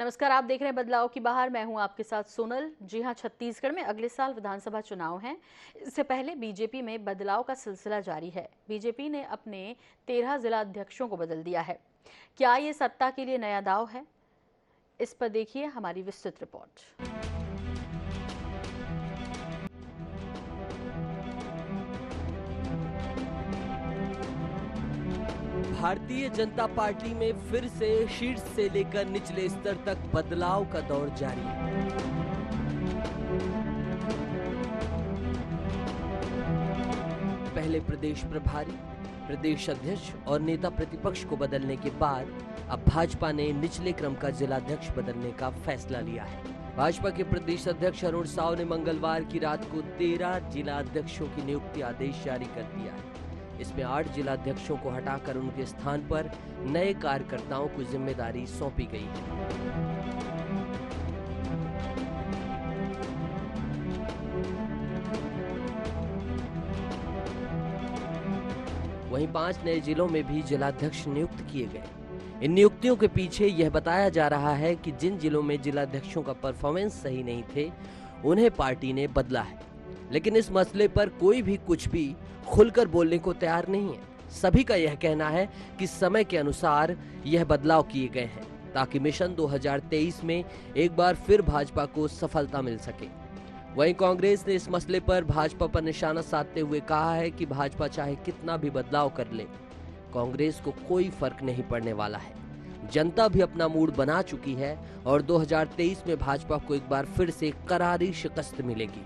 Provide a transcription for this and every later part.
नमस्कार, आप देख रहे हैं बदलाव की बहार। मैं हूं आपके साथ सोनल। जी हां, छत्तीसगढ़ में अगले साल विधानसभा चुनाव हैं। इससे पहले बीजेपी में बदलाव का सिलसिला जारी है। बीजेपी ने अपने 13 जिला अध्यक्षों को बदल दिया है। क्या ये सत्ता के लिए नया दांव है? इस पर देखिए हमारी विस्तृत रिपोर्ट। भारतीय जनता पार्टी में फिर से शीर्ष से लेकर निचले स्तर तक बदलाव का दौर जारी है। पहले प्रदेश प्रभारी, प्रदेश अध्यक्ष और नेता प्रतिपक्ष को बदलने के बाद अब भाजपा ने निचले क्रम का जिलाध्यक्ष बदलने का फैसला लिया है। भाजपा के प्रदेश अध्यक्ष अरुण साव ने मंगलवार की रात को 13 जिलाध्यक्षों की नियुक्ति आदेश जारी कर दिया है। इसमें 8 जिलाध्यक्षों को हटाकर उनके स्थान पर नए कार्यकर्ताओं को जिम्मेदारी सौंपी गई है। वहीं 5 नए जिलों में भी जिलाध्यक्ष नियुक्त किए गए। इन नियुक्तियों के पीछे यह बताया जा रहा है कि जिन जिलों में जिलाध्यक्षों का परफॉर्मेंस सही नहीं थे, उन्हें पार्टी ने बदला है। लेकिन इस मसले पर कोई भी कुछ भी खुलकर बोलने को तैयार नहीं है। सभी का यह कहना है कि समय के अनुसार यह बदलाव किए गए हैं ताकि मिशन 2023 में एक बार फिर भाजपा को सफलता मिल सके। वहीं कांग्रेस ने इस मसले पर भाजपा पर निशाना साधते हुए कहा है कि भाजपा चाहे कितना भी बदलाव कर ले, कांग्रेस को कोई फर्क नहीं पड़ने वाला है। जनता भी अपना मूड बना चुकी है और 2023 में भाजपा को एक बार फिर से करारी शिकस्त मिलेगी।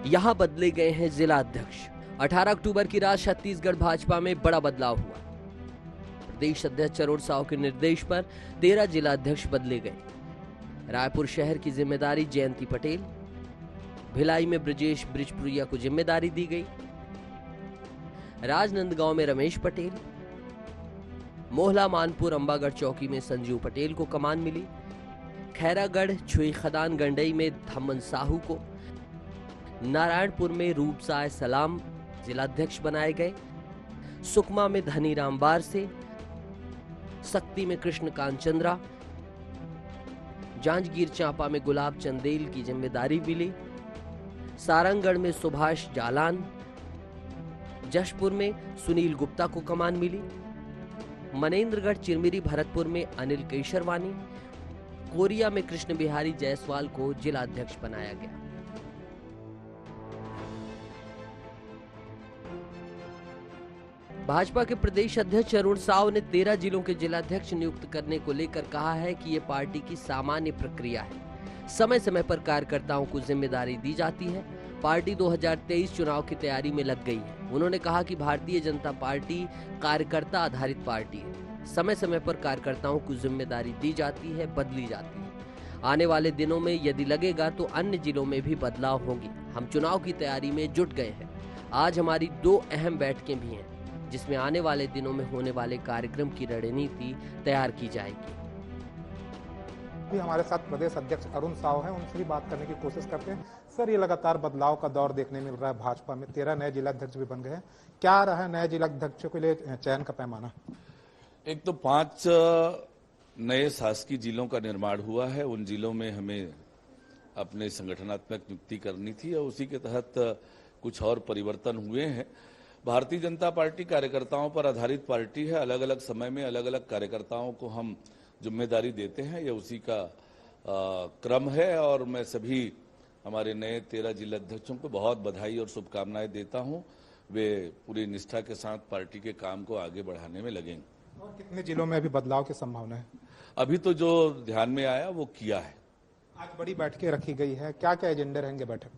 यहां बदले गए हैं जिला अध्यक्ष। 18 अक्टूबर की रात छत्तीसगढ़ भाजपा में बड़ा बदलाव हुआ। प्रदेश अध्यक्ष अरुण साव के निर्देश पर 13 जिला अध्यक्ष बदले गए। रायपुर शहर की जिम्मेदारी जयंती पटेल, भिलाई में ब्रजेश ब्रिजपुरिया को जिम्मेदारी दी गई, राजनांदगांव में रमेश पटेल, मोहला मानपुर अंबागढ़ चौकी में संजीव पटेल को कमान मिली, खैरागढ़ छुई खदान गंडई में धम्मन साहू को, नारायणपुर में रूपसाय सलाम जिलाध्यक्ष बनाए गए, सुकमा में धनीराम बारसे, सक्ती में कृष्णकांत चंद्रा, जांजगीर चांपा में गुलाब चंदेल की जिम्मेदारी मिली, सारंगगढ़ में सुभाष जालान, जशपुर में सुनील गुप्ता को कमान मिली, मनेन्द्रगढ़ चिरमिरी भरतपुर में अनिल केशरवानी, कोरिया में कृष्ण बिहारी जायसवाल को जिलाध्यक्ष बनाया गया। भाजपा के प्रदेश अध्यक्ष अरुण साव ने 13 जिलों के जिलाध्यक्ष नियुक्त करने को लेकर कहा है कि यह पार्टी की सामान्य प्रक्रिया है। समय समय पर कार्यकर्ताओं को जिम्मेदारी दी जाती है। पार्टी 2023 चुनाव की तैयारी में लग गई है। उन्होंने कहा कि भारतीय जनता पार्टी कार्यकर्ता आधारित पार्टी है। समय समय पर कार्यकर्ताओं को जिम्मेदारी दी जाती है, बदली जाती है। आने वाले दिनों में यदि लगेगा तो अन्य जिलों में भी बदलाव होंगे। हम चुनाव की तैयारी में जुट गए हैं। आज हमारी 2 अहम बैठकें भी हैं, जिसमें आने वाले दिनों में होने वाले कार्यक्रम की रणनीति तैयार की जाएगी। भी हमारे साथ प्रदेश अध्यक्ष अरुण साव हैं, उनसे भी बात करने की कोशिश करते हैं। सर, ये लगातार बदलाव का दौर देखने मिल रहा है। भाजपा में 13 नए जिलाध्यक्ष भी बन गए हैं। क्या रहा है नए जिलाध्यक्षों के लिए चयन का पैमाना? एक तो 5 नए शासकीय जिलों का निर्माण हुआ है। उन जिलों में हमें अपने संगठनात्मक नियुक्ति करनी थी और उसी के तहत कुछ और परिवर्तन हुए हैं। भारतीय जनता पार्टी कार्यकर्ताओं पर आधारित पार्टी है। अलग अलग समय में अलग अलग कार्यकर्ताओं को हम जिम्मेदारी देते हैं। यह उसी का क्रम है और मैं सभी हमारे नए 13 जिलाध्यक्षों को बहुत बधाई और शुभकामनाएं देता हूं। वे पूरी निष्ठा के साथ पार्टी के काम को आगे बढ़ाने में लगेंगे। और कितने जिलों में अभी बदलाव की संभावना है? अभी तो जो ध्यान में आया वो किया है। आज बड़ी बैठकें रखी गई है, क्या क्या एजेंडे रहेंगे बैठक?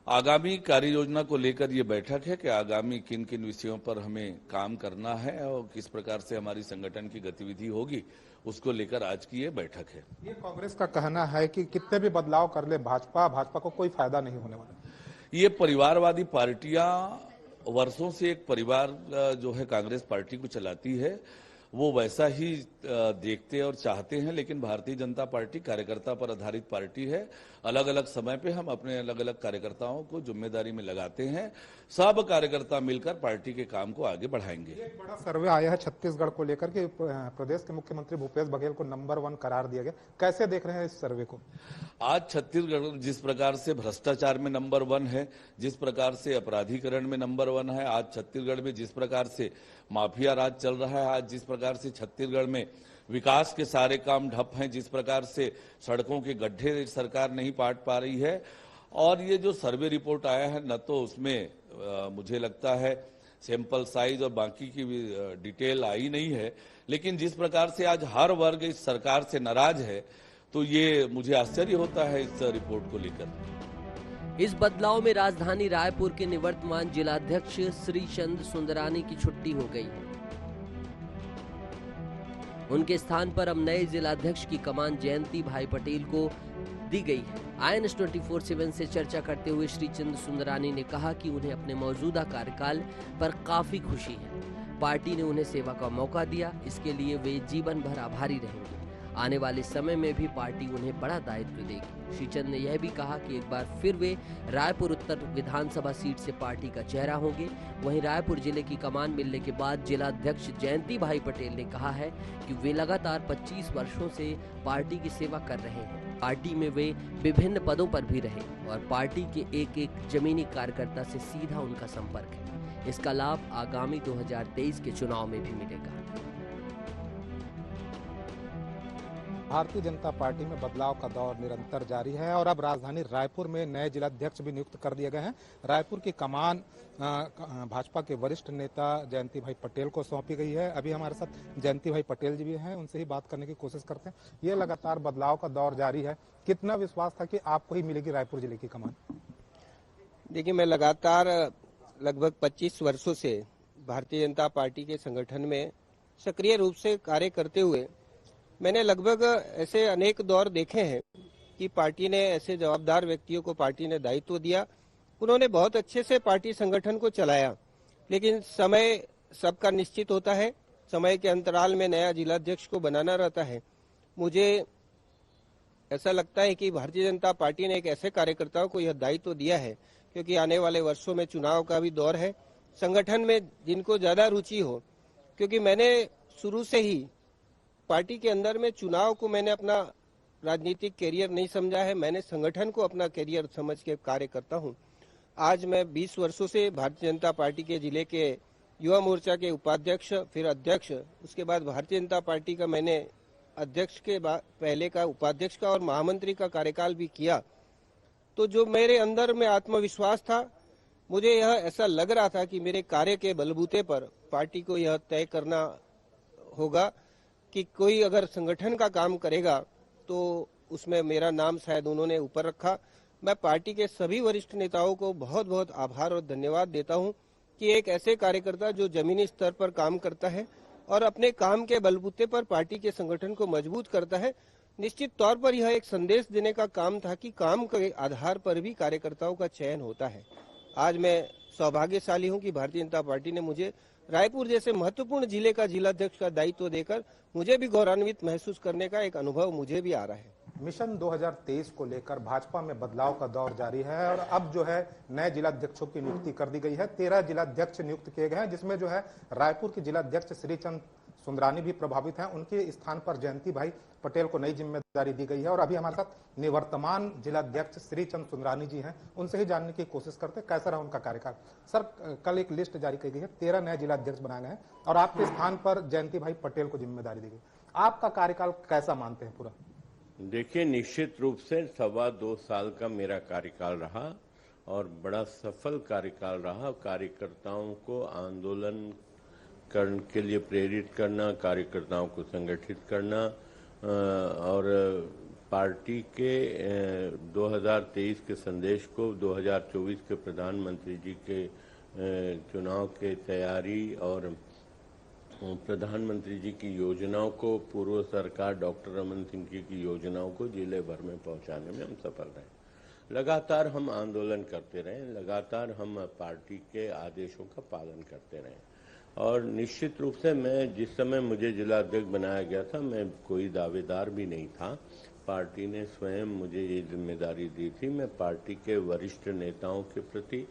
आगामी कार्य योजना को लेकर ये बैठक है कि आगामी किन किन विषयों पर हमें काम करना है और किस प्रकार से हमारी संगठन की गतिविधि होगी, उसको लेकर आज की ये बैठक है। ये कांग्रेस का कहना है कि कितने भी बदलाव कर ले भाजपा को कोई फायदा नहीं होने वाला। ये परिवारवादी पार्टियां वर्षों से एक परिवार जो है कांग्रेस पार्टी को चलाती है। वो वैसा ही देखते और चाहते हैं। लेकिन भारतीय जनता पार्टी कार्यकर्ता पर आधारित पार्टी है। अलग अलग समय पे हम अपने अलग अलग कार्यकर्ताओं को जिम्मेदारी में लगाते हैं। सब कार्यकर्ता मिलकर पार्टी के काम को आगे बढ़ाएंगे। एक बड़ा सर्वे आया है छत्तीसगढ़ को लेकर के प्रदेश के मुख्यमंत्री भूपेश बघेल को नंबर 1 करार दिया गया, कैसे देख रहे हैं इस सर्वे को? आज छत्तीसगढ़ जिस प्रकार से भ्रष्टाचार में नंबर 1 है, जिस प्रकार से अपराधीकरण में नंबर 1 है, आज छत्तीसगढ़ में जिस प्रकार से माफिया राज चल रहा है, आज जिस प्रकार से छत्तीसगढ़ में विकास के सारे काम ठप हैं, जिस प्रकार से सड़कों के गड्ढे सरकार नहीं पाट पा रही है, और ये जो सर्वे रिपोर्ट आया है न तो उसमें मुझे लगता है सैंपल साइज और बाकी की डिटेल आई नहीं है, लेकिन जिस प्रकार से आज हर वर्ग इस सरकार से नाराज है तो ये मुझे आश्चर्य होता है इस रिपोर्ट को लेकर। इस बदलाव में राजधानी रायपुर के निवर्तमान जिलाध्यक्ष श्रीचंद सुंदरानी की छुट्टी हो गई है। उनके स्थान पर अब नए जिलाध्यक्ष की कमान जयंती भाई पटेल को दी गई है। INS 24/7 से चर्चा करते हुए श्रीचंद सुंदरानी ने कहा कि उन्हें अपने मौजूदा कार्यकाल पर काफी खुशी है। पार्टी ने उन्हें सेवा का मौका दिया, इसके लिए वे जीवन भर आभारी रहेंगे। आने वाले समय में भी पार्टी उन्हें बड़ा दायित्व देगी। श्रीचंद ने यह भी कहा कि एक बार फिर वे रायपुर उत्तर विधानसभा सीट से पार्टी का चेहरा होंगे। वहीं रायपुर जिले की कमान मिलने के बाद जिलाध्यक्ष जयंती भाई पटेल ने कहा है कि वे लगातार 25 वर्षों से पार्टी की सेवा कर रहे हैं। पार्टी में वे विभिन्न पदों पर भी रहे और पार्टी के एक एक जमीनी कार्यकर्ता से सीधा उनका संपर्क है। इसका लाभ आगामी 2023 के चुनाव में भी मिलेगा। भारतीय जनता पार्टी में बदलाव का दौर निरंतर जारी है और अब राजधानी रायपुर में नए जिलाध्यक्ष भी नियुक्त कर दिए गए हैं। रायपुर की कमान भाजपा के वरिष्ठ नेता जयंती भाई पटेल को सौंपी गई है। अभी हमारे साथ जयंती भाई पटेल जी भी हैं, उनसे ही बात करने की कोशिश करते हैं। ये लगातार बदलाव का दौर जारी है, कितना विश्वास था कि आपको ही मिलेगी रायपुर जिले की कमान? देखिए, मैं लगातार लगभग 25 वर्षों से भारतीय जनता पार्टी के संगठन में सक्रिय रूप से कार्य करते हुए मैंने लगभग ऐसे अनेक दौर देखे हैं कि पार्टी ने ऐसे जवाबदार व्यक्तियों को पार्टी ने दायित्व दिया, उन्होंने बहुत अच्छे से पार्टी संगठन को चलाया। लेकिन समय सबका निश्चित होता है, समय के अंतराल में नया जिलाध्यक्ष को बनाना रहता है। मुझे ऐसा लगता है कि भारतीय जनता पार्टी ने एक ऐसे कार्यकर्ताओं को यह दायित्व दिया है, क्योंकि आने वाले वर्षों में चुनाव का भी दौर है। संगठन में जिनको ज्यादा रुचि हो, क्योंकि मैंने शुरू से ही पार्टी के अंदर में चुनाव को मैंने अपना राजनीतिक कैरियर नहीं समझा है, मैंने संगठन को अपना कैरियर समझ के कार्य करता हूं। आज मैं 20 वर्षों से भारतीय जनता पार्टी के जिले के युवा मोर्चा के उपाध्यक्ष, फिर अध्यक्ष, उसके बाद भारतीय जनता पार्टी का मैंने अध्यक्ष के पहले का उपाध्यक्ष का और महामंत्री का कार्यकाल भी किया। तो जो मेरे अंदर में आत्मविश्वास था, मुझे यह ऐसा लग रहा था कि मेरे कार्य के बलबूते पर पार्टी को यह तय करना होगा कि कोई अगर संगठन का काम करेगा तो उसमें मेरा नाम शायद उन्होंने ऊपर रखा। मैं पार्टी के सभी वरिष्ठ नेताओं को बहुत बहुत आभार और धन्यवाद देता हूं कि एक ऐसे कार्यकर्ता जो जमीनी स्तर पर काम करता है और अपने काम के बलबूते पर पार्टी के संगठन को मजबूत करता है। निश्चित तौर पर यह एक संदेश देने का काम था कि काम के आधार पर भी कार्यकर्ताओं का चयन होता है। आज मैं सौभाग्यशाली हूं कि भारतीय जनता पार्टी ने मुझे रायपुर जैसे महत्वपूर्ण जिले का जिलाध्यक्ष का दायित्व देकर मुझे भी गौरवान्वित महसूस करने का एक अनुभव मुझे भी आ रहा है। मिशन 2023 को लेकर भाजपा में बदलाव का दौर जारी है और अब जो है नए जिलाध्यक्षों की नियुक्ति कर दी गई है। 13 जिलाध्यक्ष नियुक्त किए गए हैं, जिसमें जो है रायपुर के जिलाध्यक्ष श्रीचंद सुंदरानी भी प्रभावित हैं। उनके स्थान पर जयंती भाई पटेल को नई जिम्मेदारी दी गई है और अभी हमारे साथ निवर्तमान जिलाध्यक्ष श्रीचंद सुंदरानी जी हैं, उनसे ही जानने की कोशिश करते हैं कैसा रहा उनका कार्यकाल। सर, कल एक लिस्ट जारी की गई है, 13 नए जिलाध्यक्ष बनाए गए हैं और आपके स्थान पर जयंती भाई पटेल को जिम्मेदारी दी गई। आपका कार्यकाल कैसा मानते हैं पूरा? देखिए, निश्चित रूप से 2.25 साल का मेरा कार्यकाल रहा और बड़ा सफल कार्यकाल रहा। कार्यकर्ताओं को आंदोलन करने के लिए प्रेरित करना, कार्यकर्ताओं को संगठित करना और पार्टी के 2023 के संदेश को 2024 के प्रधानमंत्री जी के चुनाव के तैयारी और प्रधानमंत्री जी की योजनाओं को, पूर्व सरकार डॉक्टर रमन सिंह जी की योजनाओं को जिले भर में पहुंचाने में हम सफल रहे। लगातार हम आंदोलन करते रहे, लगातार हम पार्टी के आदेशों का पालन करते रहे। और निश्चित रूप से मैं जिस समय मुझे जिला अध्यक्ष बनाया गया था, मैं कोई दावेदार भी नहीं था। पार्टी ने स्वयं मुझे ये जिम्मेदारी दी थी। मैं पार्टी के वरिष्ठ नेताओं के प्रति,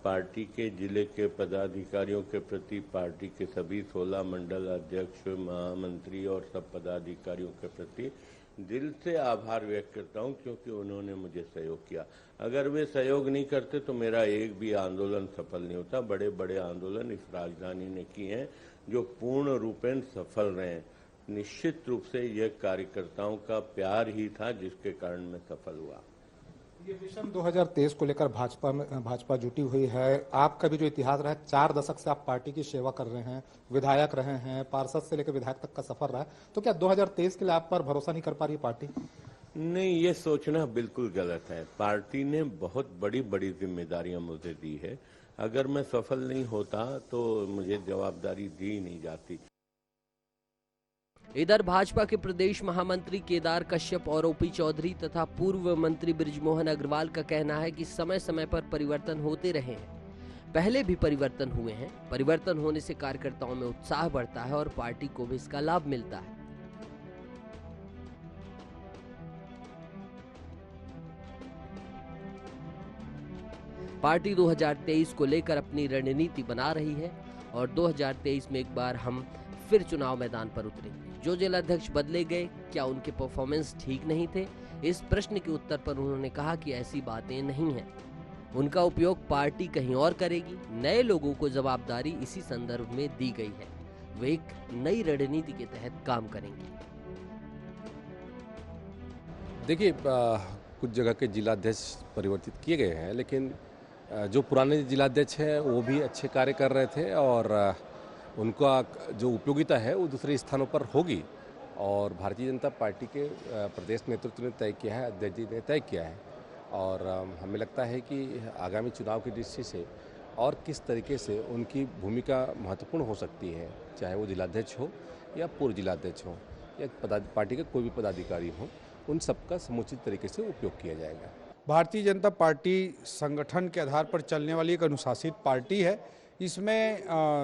पार्टी के जिले के पदाधिकारियों के प्रति, पार्टी के सभी 16 मंडल अध्यक्ष, महामंत्री और सब पदाधिकारियों के प्रति दिल से आभार व्यक्त करता हूं, क्योंकि उन्होंने मुझे सहयोग किया। अगर वे सहयोग नहीं करते तो मेरा एक भी आंदोलन सफल नहीं होता। बड़े बड़े आंदोलन इस राजधानी ने किए हैं जो पूर्ण रूपेण सफल रहे हैं। निश्चित रूप से यह कार्यकर्ताओं का प्यार ही था जिसके कारण मैं सफल हुआ। ये मिशन 2023 को लेकर भाजपा जुटी हुई है। आपका भी जो इतिहास रहा है, 4 दशक से आप पार्टी की सेवा कर रहे हैं, विधायक रहे हैं, पार्षद से लेकर विधायक तक का सफर रहा है, तो क्या 2023 के लिए आप पर भरोसा नहीं कर पा रही पार्टी? नहीं, ये सोचना बिल्कुल गलत है। पार्टी ने बहुत बड़ी बड़ी जिम्मेदारियां मुझे दी है। अगर मैं सफल नहीं होता तो मुझे जवाबदारी दी नहीं जाती। इधर भाजपा के प्रदेश महामंत्री केदार कश्यप और ओपी चौधरी तथा पूर्व मंत्री बृजमोहन अग्रवाल का कहना है कि समय समय पर परिवर्तन होते रहे हैं। पहले भी परिवर्तन हुए हैं। परिवर्तन होने से कार्यकर्ताओं में उत्साह बढ़ता है और पार्टी को भी इसका लाभ मिलता है। पार्टी 2023 को लेकर अपनी रणनीति बना रही है और 2023 में एक बार हम फिर चुनाव मैदान पर उतरेंगे। जो जिलाध्यक्ष बदले गए, क्या उनके परफॉर्मेंस ठीक नहीं थे? इस प्रश्न के उत्तर पर उन्होंने कहा कि ऐसी बातें नहीं हैं। उनका उपयोग पार्टी कहीं और करेगी। नए लोगों को जवाबदारी इसी संदर्भ में दी गई है। वे एक नई रणनीति के तहत काम करेंगे। देखिए, कुछ जगह के जिलाध्यक्ष परिवर्तित किए गए हैं, लेकिन जो पुराने जिलाध्यक्ष हैं वो भी अच्छे कार्य कर रहे थे और उनका जो उपयोगिता है वो दूसरे स्थानों पर होगी। और भारतीय जनता पार्टी के प्रदेश नेतृत्व ने तय किया है, अध्यक्ष जी ने तय किया है और हमें लगता है कि आगामी चुनाव की दृष्टि से और किस तरीके से उनकी भूमिका महत्वपूर्ण हो सकती है, चाहे वो जिलाध्यक्ष हो या पूर्व जिलाध्यक्ष हो या पार्टी के कोई भी पदाधिकारी हो, उन सबका समुचित तरीके से उपयोग किया जाएगा। भारतीय जनता पार्टी संगठन के आधार पर चलने वाली एक अनुशासित पार्टी है। इसमें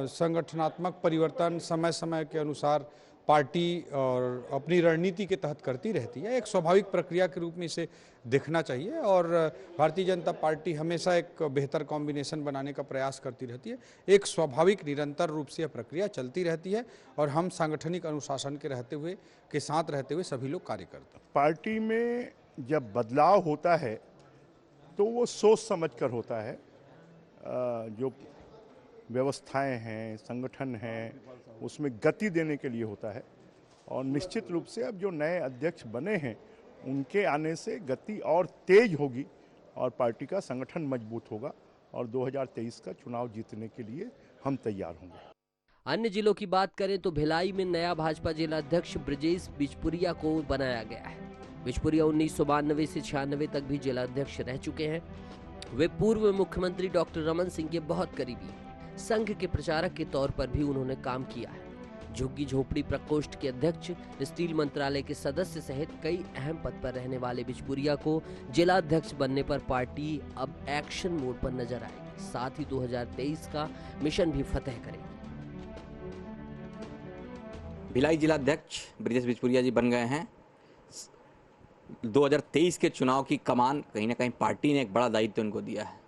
संगठनात्मक परिवर्तन समय समय के अनुसार पार्टी और अपनी रणनीति के तहत करती रहती है। एक स्वाभाविक प्रक्रिया के रूप में इसे देखना चाहिए और भारतीय जनता पार्टी हमेशा एक बेहतर कॉम्बिनेशन बनाने का प्रयास करती रहती है। एक स्वाभाविक निरंतर रूप से यह प्रक्रिया चलती रहती है और हम सांगठनिक अनुशासन के साथ रहते हुए सभी लोग कार्य करते हैं। पार्टी में जब बदलाव होता है तो वो सोच समझ कर होता है। जो व्यवस्थाएं हैं, संगठन हैं, उसमें गति देने के लिए होता है और निश्चित रूप से अब जो नए अध्यक्ष बने हैं उनके आने से गति और तेज होगी और पार्टी का संगठन मजबूत होगा और 2023 का चुनाव जीतने के लिए हम तैयार होंगे। अन्य जिलों की बात करें तो भिलाई में नया भाजपा जिलाध्यक्ष ब्रजेश बिजपुरिया को बनाया गया है। बिजपुरिया 1992 से 96 तक भी जिलाध्यक्ष रह चुके हैं। वे पूर्व मुख्यमंत्री डॉक्टर रमन सिंह के बहुत करीबी हैं। संघ के प्रचारक के तौर पर भी उन्होंने काम किया है। झुग्गी झोपड़ी प्रकोष्ठ के अध्यक्ष, स्टील मंत्रालय के सदस्य सहित कई अहम पद पर रहने वाले बिजपुरिया को जिलाध्यक्ष बनने पर पार्टी अब एक्शन मोड पर नजर आएगी। साथ ही 2023 का मिशन भी फतेह करेगी। भिलाई जिलाध्यक्ष ब्रजेश बिजपुरिया जी बन गए हैं। 2023 के चुनाव की कमान कहीं ना कहीं पार्टी ने एक बड़ा दायित्व उनको दिया है।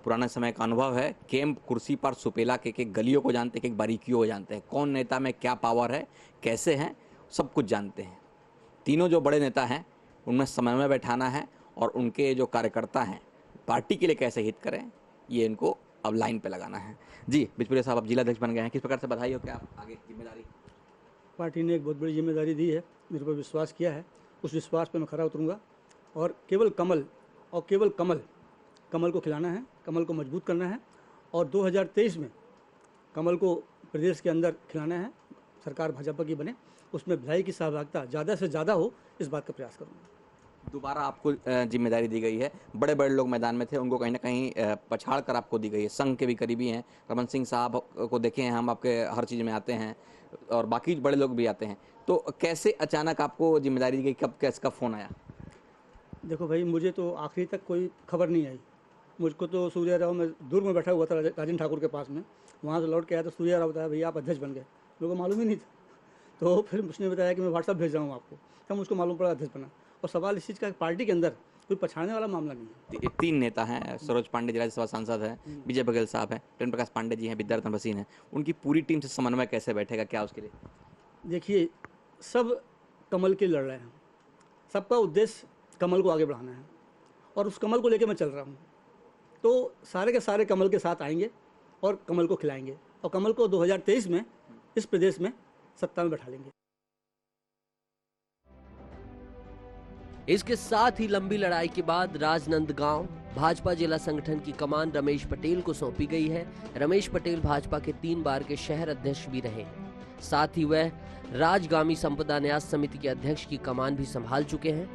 पुराना समय का अनुभव है। कैंप कुर्सी पर सुपेला के गलियों को जानते हैं, बारीकियों को जानते हैं, कौन नेता में क्या पावर है, कैसे हैं, सब कुछ जानते हैं। तीनों जो बड़े नेता हैं उनमें समन्वय बैठाना है और उनके जो कार्यकर्ता हैं पार्टी के लिए कैसे हित करें, ये इनको अब लाइन पे लगाना है। जी बिजपुरिया साहब, अब जिलाध्यक्ष बन गए हैं, किस प्रकार से बधाई हो, क्या आगे जिम्मेदारी? पार्टी ने एक बहुत बड़ी जिम्मेदारी दी है, मेरे पर विश्वास किया है, उस विश्वास पर मैं खरा उतरूंगा और केवल कमल को खिलाना है, कमल को मजबूत करना है और 2023 में कमल को प्रदेश के अंदर खिलाना है। सरकार भाजपा की बने, उसमें भिलाई की सहभागिता ज़्यादा से ज़्यादा हो, इस बात का प्रयास करूँगा। दोबारा आपको जिम्मेदारी दी गई है। बड़े बड़े लोग मैदान में थे, उनको कहीं ना कहीं पछाड़ कर आपको दी गई है। संघ के भी करीबी हैं, रमन सिंह साहब को देखे हैं हम, आपके हर चीज़ में आते हैं और बाकी बड़े लोग भी आते हैं। तो कैसे अचानक आपको जिम्मेदारी दी गई, कब कैसे का फ़ोन आया? देखो भाई, मुझे तो आखिरी तक कोई खबर नहीं आई मुझको तो सूर्य राव में दूर में बैठा हुआ था राजेंद्र ठाकुर के पास में, वहाँ से लौट के आया तो सूर्य राव बताया भैया आप अध्यक्ष बन गए, मेरे को मालूम ही नहीं था। तो फिर उसने बताया कि मैं व्हाट्सअप भेज रहा हूँ आपको, तब मुझको मालूम पड़ा अध्यक्ष बना। और सवाल इस चीज़ का पार्टी के अंदर कोई पछाड़ने वाला मामला नहीं है। 3 नेता हैं, सरोज पांडे जी राज्यसभा सांसद हैं, विजय बघेल साहब हैं, प्रेम प्रकाश पांडे जी हैं, विद्यारतन भसीन हैं, उनकी पूरी टीम से समन्वय कैसे बैठेगा, क्या उसके लिए? देखिए, सब कमल के लड़ रहे हैं, सबका उद्देश्य कमल को आगे बढ़ाना है और उस कमल को लेकर मैं चल रहा हूँ। तो सारे के सारे कमल के साथ आएंगे और कमल को खिलाएंगे और कमल को 2023 में इस प्रदेश में सत्ता में बैठा लेंगे। इसके साथ ही लंबी लड़ाई के बाद राजनांदगांव भाजपा जिला संगठन की कमान रमेश पटेल को सौंपी गई है। रमेश पटेल भाजपा के 3 बार के शहर अध्यक्ष भी रहे हैं। साथ ही वह राजगामी संपदा न्यास समिति के अध्यक्ष की कमान भी संभाल चुके हैं।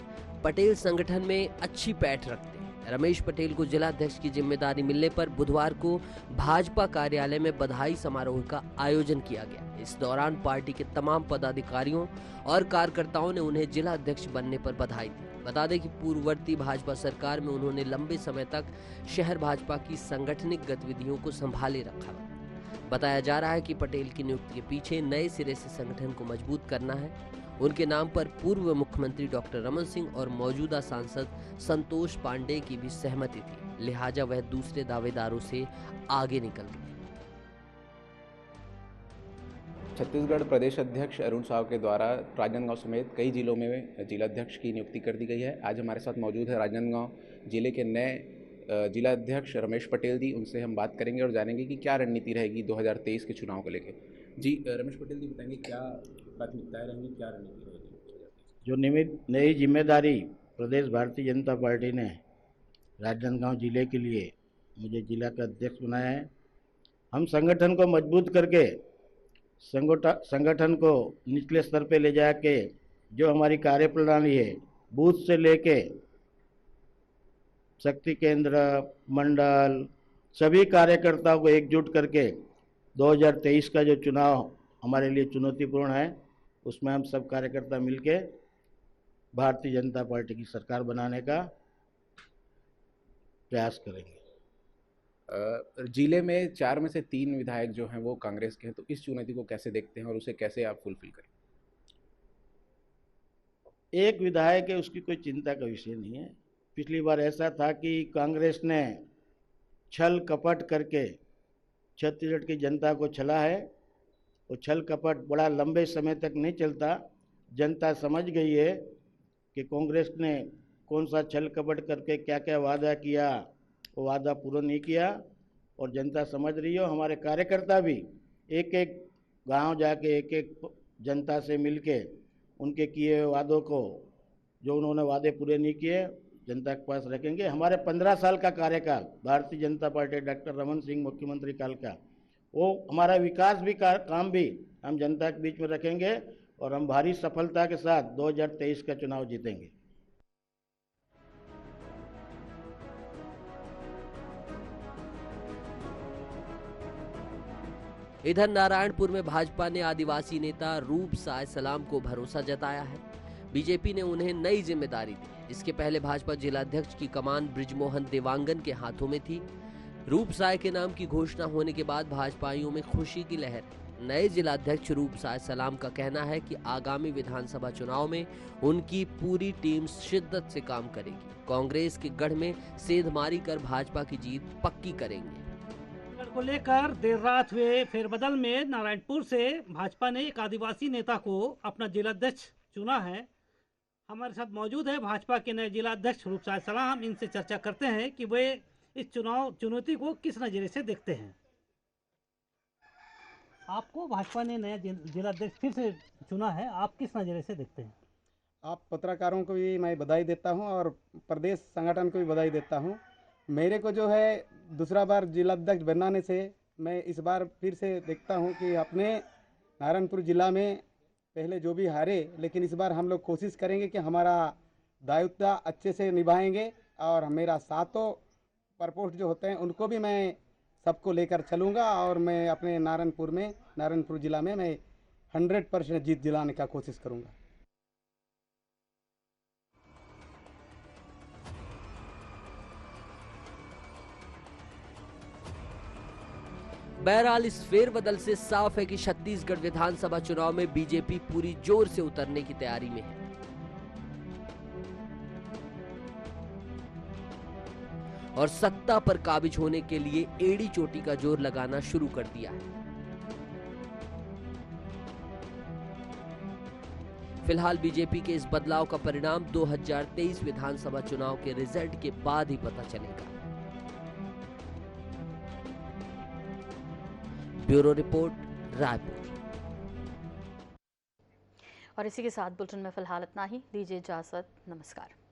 पटेल संगठन में अच्छी पैठ रखते हैं। रमेश पटेल को जिला अध्यक्ष की जिम्मेदारी मिलने पर बुधवार को भाजपा कार्यालय में बधाई समारोह का आयोजन किया गया। इस दौरान पार्टी के तमाम पदाधिकारियों और कार्यकर्ताओं ने उन्हें जिला अध्यक्ष बनने पर बधाई दी। बता दें कि पूर्ववर्ती भाजपा सरकार में उन्होंने लंबे समय तक शहर भाजपा की सांगठनिक गतिविधियों को संभाले रखा। बताया जा रहा है कि पटेल की नियुक्ति के पीछे नए सिरे से संगठन को मजबूत करना है। उनके नाम पर पूर्व मुख्यमंत्री डॉक्टर रमन सिंह और मौजूदा सांसद संतोष पांडे की भी सहमति थी, लिहाजा वह दूसरे दावेदारों से आगे निकल गए। छत्तीसगढ़ प्रदेश अध्यक्ष अरुण साव के द्वारा राजनांदगांव समेत कई जिलों में जिलाध्यक्ष की नियुक्ति कर दी गई है। आज हमारे साथ मौजूद है राजनांदगांव जिले के नए जिलाध्यक्ष रमेश पटेल जी। उनसे हम बात करेंगे और जानेंगे कि क्या रणनीति रहेगी 2023 के चुनाव को लेकर। जी रमेश पटेल जी, बताएंगे क्या प्राथमिकताएं रहेंगी, क्या रणनीति रहेगी? जो नई जिम्मेदारी प्रदेश भारतीय जनता पार्टी ने राजनांदगांव जिले के लिए मुझे जिला का अध्यक्ष बनाया है। हम संगठन को मजबूत करके संगठन को निचले स्तर पे ले जाके जो हमारी कार्यप्रणाली है, बूथ से लेके शक्ति केंद्र, मंडल, सभी कार्यकर्ताओं को एकजुट करके 2023 का जो चुनाव हमारे लिए चुनौतीपूर्ण है, उसमें हम सब कार्यकर्ता मिलके भारतीय जनता पार्टी की सरकार बनाने का प्रयास करेंगे। जिले में 4 में से 3 विधायक जो हैं वो कांग्रेस के हैं, तो इस चुनौती को कैसे देखते हैं और उसे कैसे आप फुलफिल करें? एक विधायक है, उसकी कोई चिंता का विषय नहीं है। पिछली बार ऐसा था कि कांग्रेस ने छल कपट करके छत्तीसगढ़ की जनता को छला है। वो छल कपट बड़ा लंबे समय तक नहीं चलता। जनता समझ गई है कि कांग्रेस ने कौन सा छल कपट करके क्या क्या वादा किया, वो वादा पूरा नहीं किया और जनता समझ रही हो। हमारे कार्यकर्ता भी एक एक गांव जाके एक एक जनता से मिलके उनके किए हुए वादों को, जो उन्होंने वादे पूरे नहीं किए, जनता के पास रखेंगे। हमारे 15 साल का कार्यकाल भारतीय जनता पार्टी डॉक्टर रमन सिंह मुख्यमंत्री काल का, वो हमारा विकास भी काम भी हम जनता के बीच में रखेंगे और हम भारी सफलता के साथ 2023 का चुनाव जीतेंगे। इधर नारायणपुर में भाजपा ने आदिवासी नेता रूप साय सलाम को भरोसा जताया है। बीजेपी ने उन्हें नई जिम्मेदारी दी। इसके पहले भाजपा जिलाध्यक्ष की कमान बृजमोहन देवांगन के हाथों में थी। रूप साय के नाम की घोषणा होने के बाद भाजपाइयों में खुशी की लहर है। नए जिलाध्यक्ष रूप साय सलाम का कहना है कि आगामी विधानसभा चुनाव में उनकी पूरी टीम शिद्दत से काम करेगी। कांग्रेस के गढ़ में सेंधमारी कर भाजपा की जीत पक्की करेंगे। को लेकर देर रात हुए फेरबदल में नारायणपुर से भाजपा ने एक आदिवासी नेता को अपना जिलाध्यक्ष चुना है। हमारे साथ मौजूद है भाजपा के नए जिलाध्यक्ष रूप साय सलाम। इनसे चर्चा करते हैं कि वे इस चुनौती को किस नजरिए से देखते हैं। आपको भाजपा ने नया जिलाध्यक्ष फिर से चुना है, आप किस नजरिए से देखते हैं? आप पत्रकारों को भी मैं बधाई देता हूं और प्रदेश संगठन को भी बधाई देता हूं। मेरे को जो है दूसरा बार जिलाध्यक्ष बनाने से मैं इस बार फिर से देखता हूं कि अपने नारायणपुर जिला में पहले जो भी हारे, लेकिन इस बार हम लोग कोशिश करेंगे कि हमारा दायित्व अच्छे से निभाएंगे और मेरा सातों प्रपोस्ट जो होते हैं उनको भी मैं सबको लेकर चलूँगा और मैं अपने नारायणपुर जिला में मैं 100% जीत दिलाने का कोशिश करूँगा। बहरहाल इस फेरबदल से साफ है कि छत्तीसगढ़ विधानसभा चुनाव में बीजेपी पूरी जोर से उतरने की तैयारी में है। और सत्ता पर काबिज होने के लिए एड़ी चोटी का जोर लगाना शुरू कर दिया है। फिलहाल बीजेपी के इस बदलाव का परिणाम 2023 विधानसभा चुनाव के रिजल्ट के बाद ही पता चलेगा। Bureau report, Raipur. और इसी के साथ बुलेटिन में फिलहाल इतना ही। दीजिए इजाजत। नमस्कार।